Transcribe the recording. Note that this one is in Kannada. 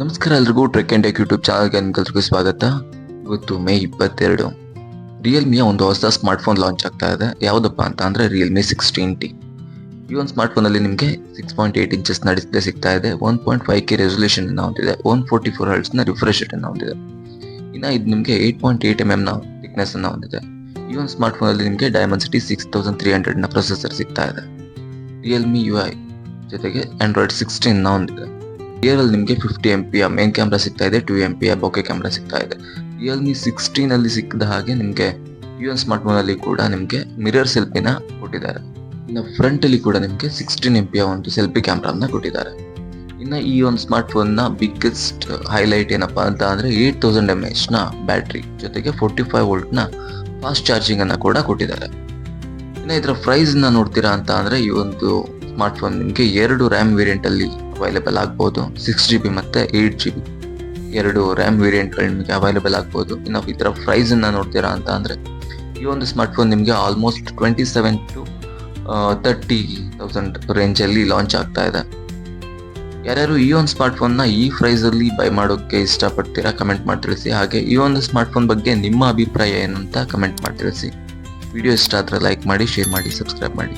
ನಮಸ್ಕಾರ ಎಲ್ರಿಗೂ ಟ್ರೆಕ್ ಆ್ಯಂಡ್ ಟೆಕ್ ಯೂಟ್ಯೂಬ್ ಚಾನಲ್ಗೆ ನಿಮ್ಗೆಲ್ರಿಗೂ ಸ್ವಾಗತ. ಇವತ್ತು ಮೇ 22. ರಿಯಲ್ಮಿಯ ಒಂದು ಹೊಸ ಸ್ಮಾರ್ಟ್ಫೋನ್ ಲಾಂಚ್ ಆಗ್ತಾ ಇದೆ. ಯಾವುದಪ್ಪ ಅಂತ ಅಂದರೆ ರಿಯಲ್ಮಿ 16T. ಈ ಒಂದು ಸ್ಮಾರ್ಟ್ಫೋನಲ್ಲಿ ನಿಮಗೆ 6.8 ಇಂಚಸ್ನ ಡಿಸ್ಪ್ಲೇ ಸಿಗ್ತಾ ಇದೆ. 1.5K ರೆಸೊಲ್ಯೂಷನ್ ಹೊಂದಿದೆ. 144 ಹರ್ಟ್ಸ್ನ ರಿಫ್ರೆಶ್ ರೇಟ್ ಹೊಂದಿದೆ. ಇನ್ನು ಇದು ನಿಮಗೆ 8.8 mm ಥಿಕ್ನೆಸ್ ಅನ್ನು ಹೊಂದಿದೆ. ಈ ಒಂದು ಸ್ಮಾರ್ಟ್ಫೋನಲ್ಲಿ ನಿಮಗೆ ಡೈಮೆನ್ಸಿಟಿ 6300ನ ಪ್ರೊಸೆಸರ್ ಸಿಗ್ತಾ ಇದೆ. ರಿಯಲ್ಮಿ UI ಜೊತೆಗೆ ಆಂಡ್ರಾಯ್ಡ್ 16 ಹೊಂದಿದೆ. ರಿಯಲ್ ನಿಮಗೆ 50 MP ಮೇನ್ ಕ್ಯಾಮ್ರಾ ಸಿಗ್ತಾ ಇದೆ, 2 MP ಬೊಕೆ ಕ್ಯಾಮ್ರಾ ಸಿಗ್ತಾ ಇದೆ. ರಿಯಲ್ಮಿ 16 ಸಿಕ್ಕಿದ ಹಾಗೆ ನಿಮಗೆ ಈ ಒಂದು ಸ್ಮಾರ್ಟ್ಫೋನ್ ಅಲ್ಲಿ ಕೂಡ ನಿಮಗೆ ಮಿರರ್ ಸೆಲ್ಫಿನ ಕೊಟ್ಟಿದ್ದಾರೆ. ಇನ್ನು ಫ್ರಂಟ್ ಅಲ್ಲಿ ಕೂಡ ನಿಮಗೆ 16 MP ಒಂದು ಸೆಲ್ಫಿ ಕ್ಯಾಮ್ರಾನ ಕೊಟ್ಟಿದ್ದಾರೆ. ಇನ್ನು ಈ ಒಂದು ಸ್ಮಾರ್ಟ್ಫೋನ್ ನ ಬಿಗ್ಗೆಸ್ಟ್ ಹೈಲೈಟ್ ಏನಪ್ಪಾ ಅಂತ ಅಂದ್ರೆ 8000 mAh ನ ಬ್ಯಾಟ್ರಿ ಜೊತೆಗೆ 45 ವೋಲ್ಟ್ ನ ಫಾಸ್ಟ್ ಚಾರ್ಜಿಂಗ್ ಅನ್ನ ಕೂಡ ಕೊಟ್ಟಿದ್ದಾರೆ. ಇನ್ನು ಇದರ ಪ್ರೈಸ್ ನ ನೋಡ್ತೀರಾ ಅಂತ ಅಂದ್ರೆ ಈ ಒಂದು ಸ್ಮಾರ್ಟ್ಫೋನ್ ನಿಮಗೆ 2 RAM ವೇರಿಯಂಟ್ ಅಲ್ಲಿ ಅವೈಲೇಬಲ್ ಆಗ್ಬೋದು. 6GB ಮತ್ತೆ 8GB ಎರಡು RAM ವೇರಿಯಂಟ್ಗಳು ನಿಮಗೆ ಅವೈಲೇಬಲ್ ಆಗ್ಬೋದು. ಇನ್ನು ಇದರ ಪ್ರೈಸ್ ಅನ್ನ ನೋಡ್ತೀರಾ ಅಂತ ಅಂದ್ರೆ ಈ ಒಂದು ಸ್ಮಾರ್ಟ್ಫೋನ್ ನಿಮಗೆ ಆಲ್ಮೋಸ್ಟ್ 27 to 30,000 ರೇಂಜ್ ಅಲ್ಲಿ ಲಾಂಚ್ ಆಗ್ತಾ ಇದೆ. ಯಾರ್ಯಾರು ಈ ಒಂದು ಸ್ಮಾರ್ಟ್ಫೋನ್ ನ ಈ ಪ್ರೈಸ್ ಅಲ್ಲಿ ಬೈ ಮಾಡೋಕೆ ಇಷ್ಟಪಡ್ತೀರಾ ಕಮೆಂಟ್ ಮಾಡಿ ತಿಳಿಸಿ. ಹಾಗೆ ಈ ಒಂದು ಸ್ಮಾರ್ಟ್ಫೋನ್ ಬಗ್ಗೆ ನಿಮ್ಮ ಅಭಿಪ್ರಾಯ ಏನು ಅಂತ ಕಮೆಂಟ್ ಮಾಡಿ ತಿಳಿಸಿ. ವಿಡಿಯೋ ಇಷ್ಟ ಆದ್ರೆ ಲೈಕ್ ಮಾಡಿ, ಶೇರ್ ಮಾಡಿ, ಸಬ್ಸ್ಕ್ರೈಬ್ ಮಾಡಿ.